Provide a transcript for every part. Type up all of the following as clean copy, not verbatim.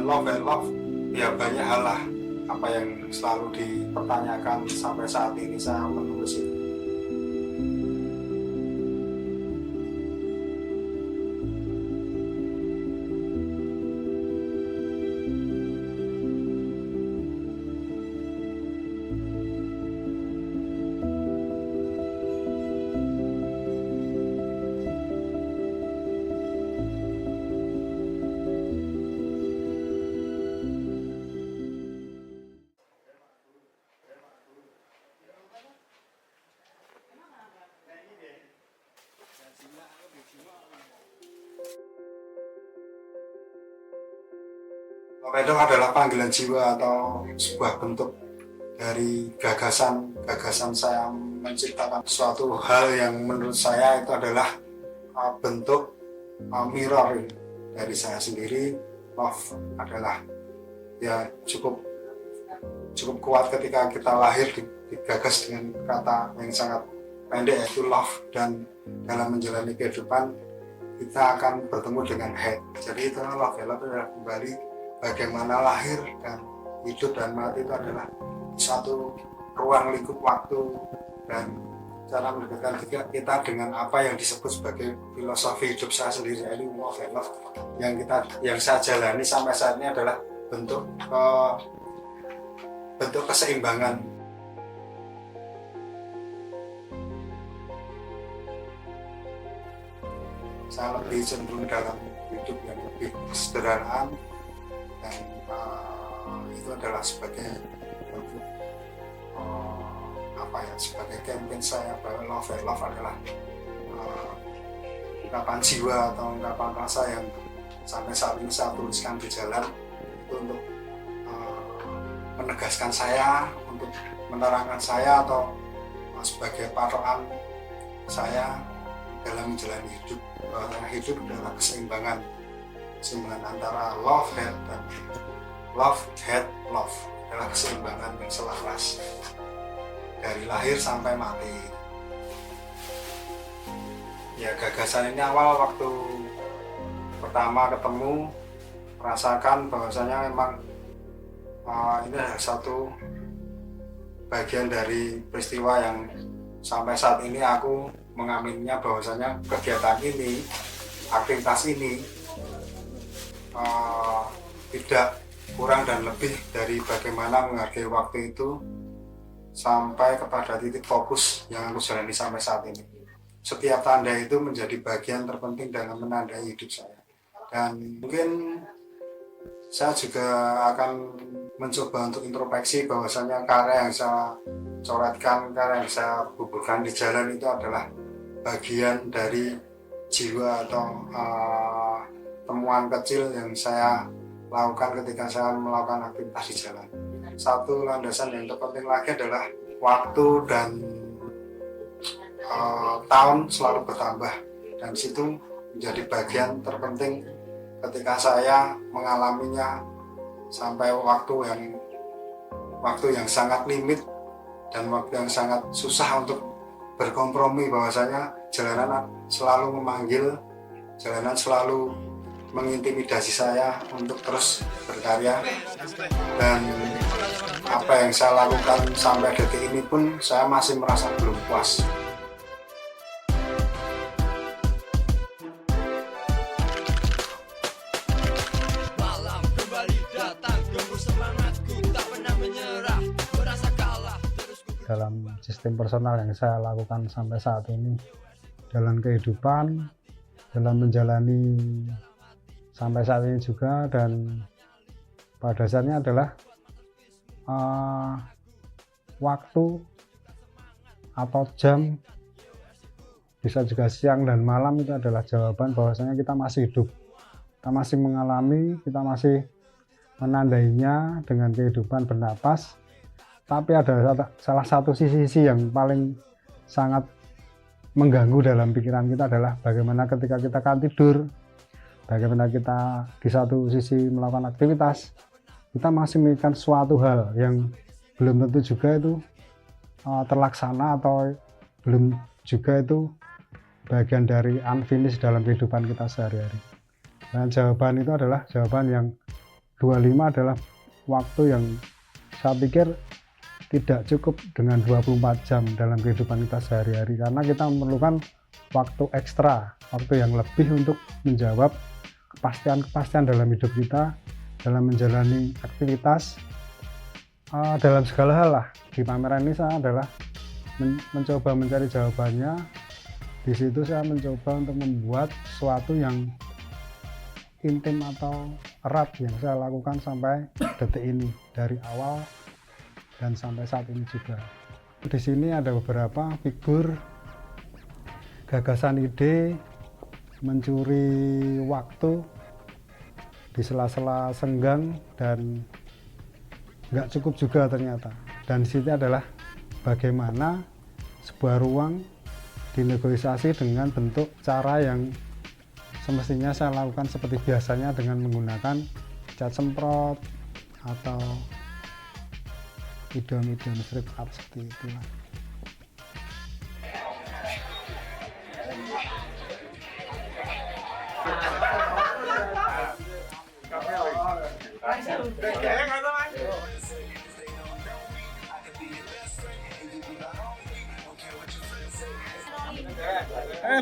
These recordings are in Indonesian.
love and love, ya banyak hal lah apa yang selalu dipertanyakan sampai saat ini saya menulis itu. Novel adalah panggilan jiwa atau sebuah bentuk dari gagasan saya menciptakan suatu hal yang menurut saya itu adalah bentuk mirror dari saya sendiri. Love adalah ya cukup kuat ketika kita lahir digagas dengan kata yang sangat pendek yaitu love, dan dalam menjalani kehidupan kita akan bertemu dengan hate. Jadi itu love adalah kembali bagaimana lahir dan hidup dan mati itu adalah satu ruang lingkup waktu, dan cara mendekatkan kita dengan apa yang disebut sebagai filosofi hidup saya sendiri, yaitu love yang saya jalani sampai saat ini adalah bentuk keseimbangan. Saya lebih cenderung dalam hidup yang lebih kesederhanaan, dan itu adalah sebagai bentuk sebagai campaign saya bahwa love adalah ungkapan jiwa atau ungkapan rasa yang sampai saat ini saya tuliskan di jalan, itu untuk menegaskan saya, untuk menerangkan saya, atau sebagai patokan saya dalam menjalani hidup, bahwa hidup adalah keseimbangan antara love, hate, dan love, hate, love adalah keseimbangan yang selaras dari lahir sampai mati. Ya, gagasan ini awal waktu pertama ketemu, merasakan bahwasanya memang ini adalah satu bagian dari peristiwa yang sampai saat ini aku mengaminnya, bahwasanya kegiatan ini, aktivitas ini tidak kurang dan lebih dari bagaimana menghargai waktu itu sampai kepada titik fokus yang aku jalani sampai saat ini. Setiap tanda itu menjadi bagian terpenting dalam menandai hidup saya, dan mungkin saya juga akan mencoba untuk introspeksi bahwasanya karya yang saya coretkan, karya yang saya bubuhkan di jalan itu adalah bagian dari jiwa atau temuan kecil yang saya lakukan ketika saya melakukan aktivitas di jalan. Satu landasan yang terpenting lagi adalah waktu dan tahun selalu bertambah, dan situ menjadi bagian terpenting ketika saya mengalaminya sampai waktu yang sangat limit dan waktu yang sangat susah untuk berkompromi, bahwasanya jalanan selalu memanggil, jalanan selalu mengintimidasi saya untuk terus berkarya, dan apa yang saya lakukan sampai detik ini pun saya masih merasa belum puas. Dalam sistem personal yang saya lakukan sampai saat ini, dalam kehidupan, dalam menjalani sampai saat ini juga, dan pada dasarnya adalah waktu atau jam, bisa juga siang dan malam, itu adalah jawaban bahwasanya kita masih hidup, kita masih mengalami, kita masih menandainya dengan kehidupan bernapas. Tapi ada salah satu sisi yang paling sangat mengganggu dalam pikiran kita adalah bagaimana ketika kita akan tidur, bagaimana kita di satu sisi melakukan aktivitas, kita masih memikirkan suatu hal yang belum tentu juga itu terlaksana, atau belum juga itu bagian dari unfinished dalam kehidupan kita sehari-hari. Dan jawaban itu adalah jawaban yang 25 adalah waktu yang saya pikir tidak cukup dengan 24 jam dalam kehidupan kita sehari-hari, karena kita memerlukan waktu ekstra, waktu yang lebih untuk menjawab kepastian-kepastian dalam hidup kita, dalam menjalani aktivitas, dalam segala hal lah. Di pameran ini saya adalah mencoba mencari jawabannya. Di situ saya mencoba untuk membuat sesuatu yang intim atau erat yang saya lakukan sampai detik ini, dari awal dan sampai saat ini juga. Di sini ada beberapa figur, gagasan ide, mencuri waktu di sela-sela senggang dan nggak cukup juga ternyata. Dan di sini adalah bagaimana sebuah ruang dinegosiasi dengan bentuk cara yang semestinya saya lakukan seperti biasanya dengan menggunakan cat semprot atau idiom-idiom strip art seperti itu.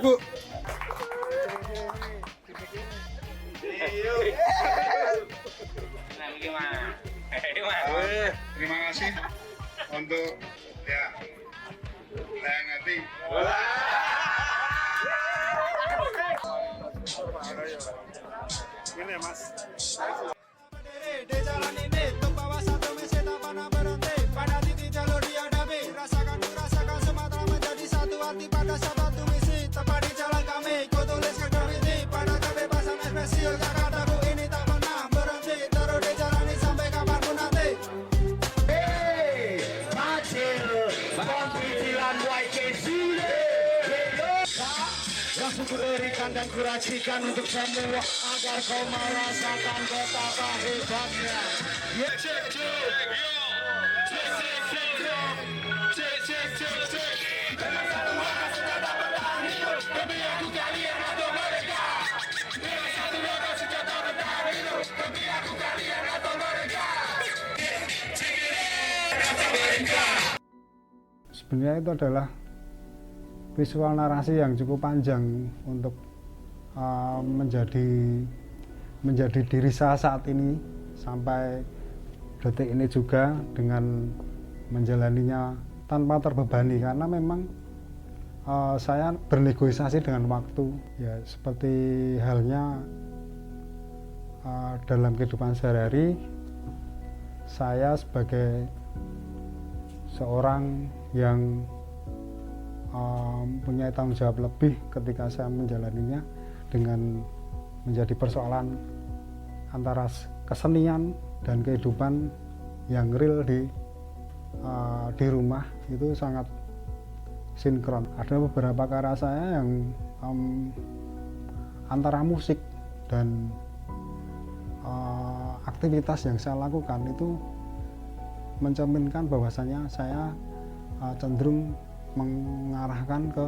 Bu. Terima kasih untuk ya yang nanti. Ini Mas. Berikan dan kuracikan untuk semua agar kau merasakan betapa hebatnya. Sebenarnya itu adalah visual narasi yang cukup panjang untuk menjadi diri saya saat ini sampai detik ini juga, dengan menjalaninya tanpa terbebani, karena memang saya bernegosiasi dengan waktu, ya seperti halnya dalam kehidupan sehari-hari. Saya sebagai seorang yang punya tanggung jawab lebih ketika saya menjalaninya, dengan menjadi persoalan antara kesenian dan kehidupan yang real di rumah, itu sangat sinkron. Ada beberapa karya saya yang antara musik dan aktivitas yang saya lakukan itu mencerminkan bahwasanya saya cenderung mengarahkan ke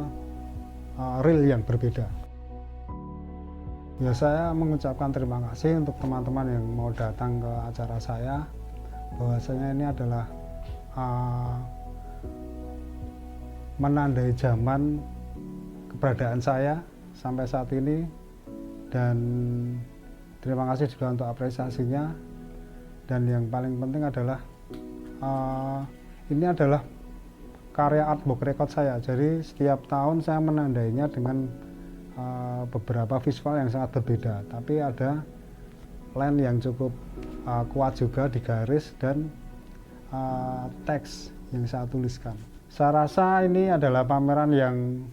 real yang berbeda. Ya, saya mengucapkan terima kasih untuk teman-teman yang mau datang ke acara saya, bahwasanya ini adalah menandai zaman keberadaan saya sampai saat ini, dan terima kasih juga untuk apresiasinya. Dan yang paling penting adalah ini adalah karya artbook record saya, jadi setiap tahun saya menandainya dengan beberapa visual yang sangat berbeda, tapi ada line yang cukup kuat juga di garis dan teks yang saya tuliskan. Saya rasa ini adalah pameran yang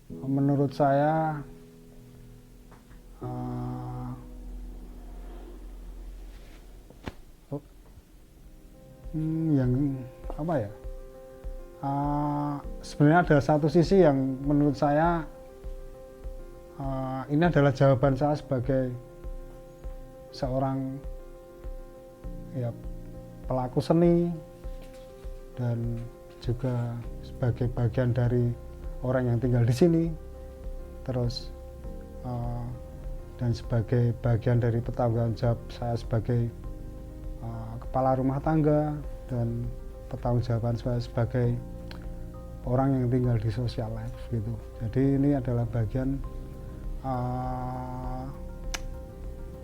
menurut saya yang apa ya, sebenarnya ada satu sisi yang menurut saya ini adalah jawaban saya sebagai seorang ya pelaku seni dan juga sebagai bagian dari orang yang tinggal di sini. Terus dan sebagai bagian dari pertanggung jawab saya sebagai kepala rumah tangga dan pertanggungjawaban saya sebagai orang yang tinggal di social life gitu. Jadi ini adalah bagian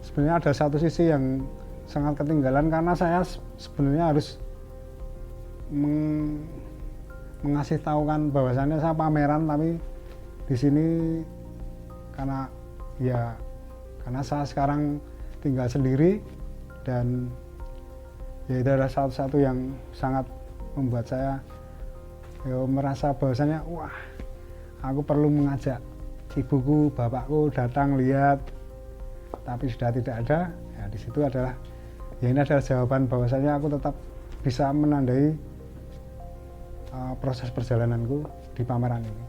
sebenarnya ada satu sisi yang sangat ketinggalan karena saya sebenarnya harus mengasih tahu kan bahwasannya saya pameran, tapi di sini karena saya sekarang tinggal sendiri dan ya itu adalah satu-satu yang sangat membuat saya merasa bahwasannya wah, aku perlu mengajak ibuku, bapakku datang lihat, tapi sudah tidak ada. Ya di situ adalah ini adalah jawaban bahwasanya aku tetap bisa menandai proses perjalananku di pameran ini.